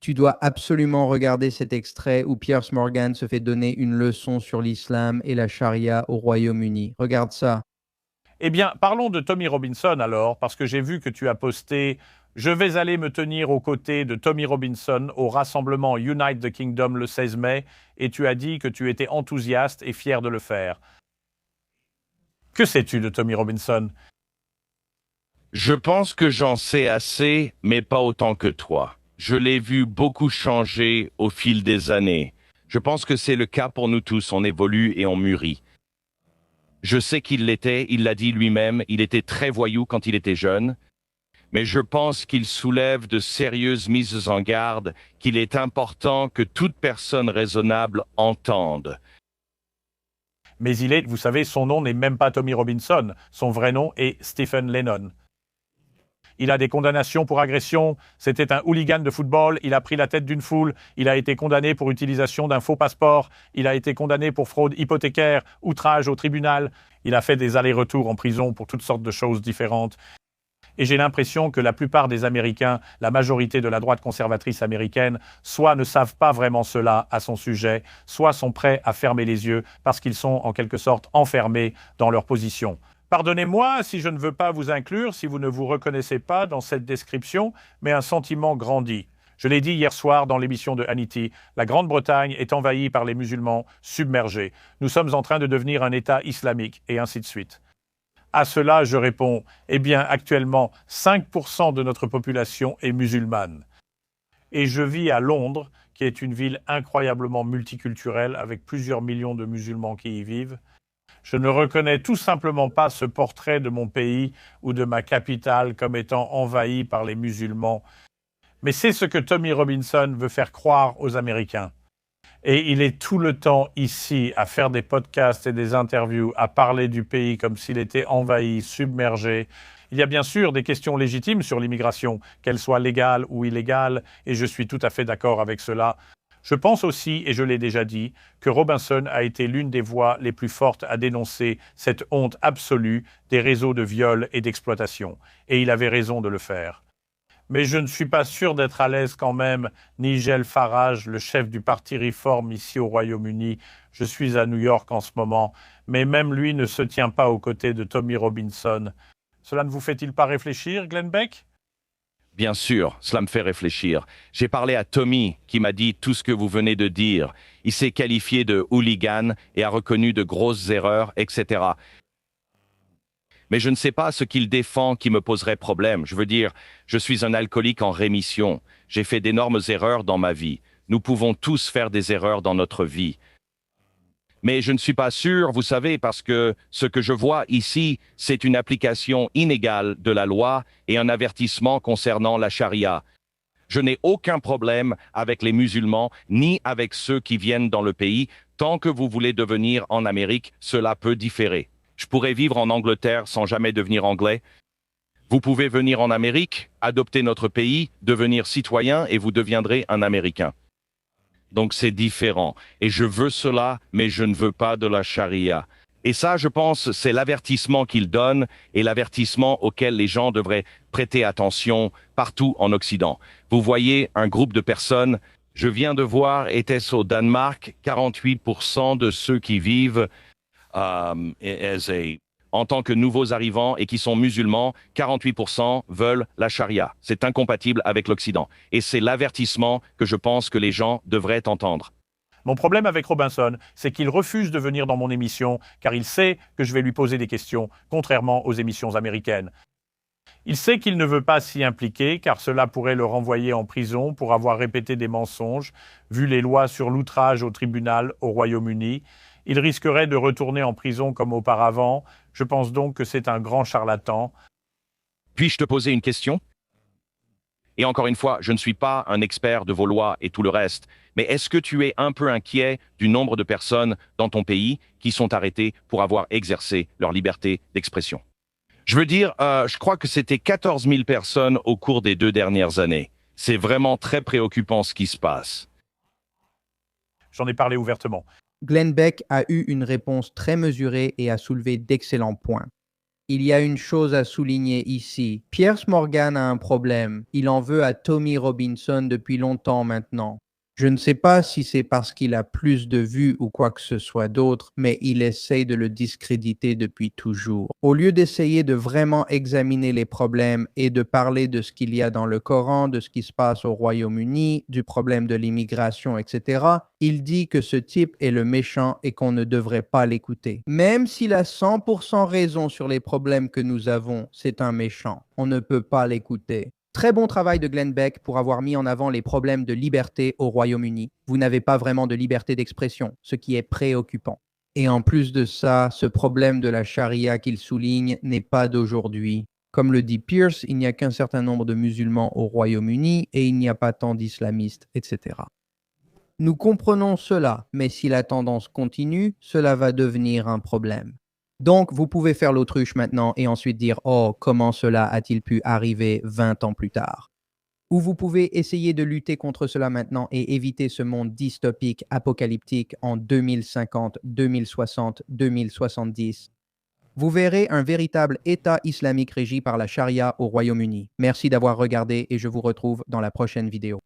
Tu dois absolument regarder cet extrait où Piers Morgan se fait donner une leçon sur l'islam et la charia au Royaume-Uni. Regarde ça. Eh bien, parlons de Tommy Robinson alors, parce que j'ai vu que tu as posté « Je vais aller me tenir aux côtés de Tommy Robinson au rassemblement Unite the Kingdom le 16 mai » et tu as dit que tu étais enthousiaste et fier de le faire. Que sais-tu de Tommy Robinson? Je pense que j'en sais assez, mais pas autant que toi. Je l'ai vu beaucoup changer au fil des années. Je pense que c'est le cas pour nous tous, on évolue et on mûrit. Je sais qu'il l'était, il l'a dit lui-même, il était très voyou quand il était jeune, mais je pense qu'il soulève de sérieuses mises en garde qu'il est important que toute personne raisonnable entende. Mais vous savez, son nom n'est même pas Tommy Robinson, son vrai nom est Stephen Lennon. Il a des condamnations pour agression, c'était un hooligan de football, il a pris la tête d'une foule, il a été condamné pour utilisation d'un faux passeport, il a été condamné pour fraude hypothécaire, outrage au tribunal, il a fait des allers-retours en prison pour toutes sortes de choses différentes. Et j'ai l'impression que la plupart des Américains, la majorité de la droite conservatrice américaine, soit ne savent pas vraiment cela à son sujet, soit sont prêts à fermer les yeux parce qu'ils sont en quelque sorte enfermés dans leur position. Pardonnez-moi si je ne veux pas vous inclure, si vous ne vous reconnaissez pas dans cette description, mais un sentiment grandit. Je l'ai dit hier soir dans l'émission de Hannity, la Grande-Bretagne est envahie par les musulmans submergés. Nous sommes en train de devenir un État islamique, et ainsi de suite. À cela, je réponds, eh bien, actuellement, 5% de notre population est musulmane. Et je vis à Londres, qui est une ville incroyablement multiculturelle, avec plusieurs millions de musulmans qui y vivent. Je ne reconnais tout simplement pas ce portrait de mon pays ou de ma capitale comme étant envahi par les musulmans. Mais c'est ce que Tommy Robinson veut faire croire aux Américains. Et il est tout le temps ici à faire des podcasts et des interviews, à parler du pays comme s'il était envahi, submergé. Il y a bien sûr des questions légitimes sur l'immigration, qu'elle soit légale ou illégale, et je suis tout à fait d'accord avec cela. Je pense aussi, et je l'ai déjà dit, que Robinson a été l'une des voix les plus fortes à dénoncer cette honte absolue des réseaux de viol et d'exploitation. Et il avait raison de le faire. Mais je ne suis pas sûr d'être à l'aise quand même. Nigel Farage, le chef du parti Reform ici au Royaume-Uni, je suis à New York en ce moment, mais même lui ne se tient pas aux côtés de Tommy Robinson. Cela ne vous fait-il pas réfléchir, Glenn Beck? Bien sûr, cela me fait réfléchir. J'ai parlé à Tommy qui m'a dit tout ce que vous venez de dire. Il s'est qualifié de hooligan et a reconnu de grosses erreurs, etc. Mais je ne sais pas ce qu'il défend qui me poserait problème. Je veux dire, je suis un alcoolique en rémission. J'ai fait d'énormes erreurs dans ma vie. Nous pouvons tous faire des erreurs dans notre vie. Mais je ne suis pas sûr, vous savez, parce que ce que je vois ici, c'est une application inégale de la loi et un avertissement concernant la charia. Je n'ai aucun problème avec les musulmans, ni avec ceux qui viennent dans le pays. Tant que vous voulez devenir en Amérique, cela peut différer. Je pourrais vivre en Angleterre sans jamais devenir anglais. Vous pouvez venir en Amérique, adopter notre pays, devenir citoyen et vous deviendrez un Américain. Donc c'est différent. Et je veux cela, mais je ne veux pas de la charia. Et ça, je pense, c'est l'avertissement qu'il donne et l'avertissement auquel les gens devraient prêter attention partout en Occident. Vous voyez un groupe de personnes, je viens de voir, était-ce au Danemark, 48% de ceux qui vivent en tant que nouveaux arrivants et qui sont musulmans, 48% veulent la charia. C'est incompatible avec l'Occident. Et c'est l'avertissement que je pense que les gens devraient entendre. Mon problème avec Robinson, c'est qu'il refuse de venir dans mon émission car il sait que je vais lui poser des questions, contrairement aux émissions américaines. Il sait qu'il ne veut pas s'y impliquer car cela pourrait le renvoyer en prison pour avoir répété des mensonges, vu les lois sur l'outrage au tribunal au Royaume-Uni. Il risquerait de retourner en prison comme auparavant. Je pense donc que c'est un grand charlatan. Puis-je te poser une question? Et encore une fois, je ne suis pas un expert de vos lois et tout le reste, mais est-ce que tu es un peu inquiet du nombre de personnes dans ton pays qui sont arrêtées pour avoir exercé leur liberté d'expression? Je veux dire, je crois que c'était 14 000 personnes au cours des 2 dernières années. C'est vraiment très préoccupant ce qui se passe. J'en ai parlé ouvertement. Glenn Beck a eu une réponse très mesurée et a soulevé d'excellents points. Il y a une chose à souligner ici. Piers Morgan a un problème. Il en veut à Tommy Robinson depuis longtemps maintenant. Je ne sais pas si c'est parce qu'il a plus de vues ou quoi que ce soit d'autre, mais il essaye de le discréditer depuis toujours. Au lieu d'essayer de vraiment examiner les problèmes et de parler de ce qu'il y a dans le Coran, de ce qui se passe au Royaume-Uni, du problème de l'immigration, etc., il dit que ce type est le méchant et qu'on ne devrait pas l'écouter. Même s'il a 100% raison sur les problèmes que nous avons, c'est un méchant. On ne peut pas l'écouter. Très bon travail de Glenn Beck pour avoir mis en avant les problèmes de liberté au Royaume-Uni. Vous n'avez pas vraiment de liberté d'expression, ce qui est préoccupant. Et en plus de ça, ce problème de la charia qu'il souligne n'est pas d'aujourd'hui. Comme le dit Pierce, il n'y a qu'un certain nombre de musulmans au Royaume-Uni et il n'y a pas tant d'islamistes, etc. Nous comprenons cela, mais si la tendance continue, cela va devenir un problème. Donc, vous pouvez faire l'autruche maintenant et ensuite dire « Oh, comment cela a-t-il pu arriver 20 ans plus tard ?» Ou vous pouvez essayer de lutter contre cela maintenant et éviter ce monde dystopique, apocalyptique en 2050, 2060, 2070. Vous verrez un véritable État islamique régi par la charia au Royaume-Uni. Merci d'avoir regardé et je vous retrouve dans la prochaine vidéo.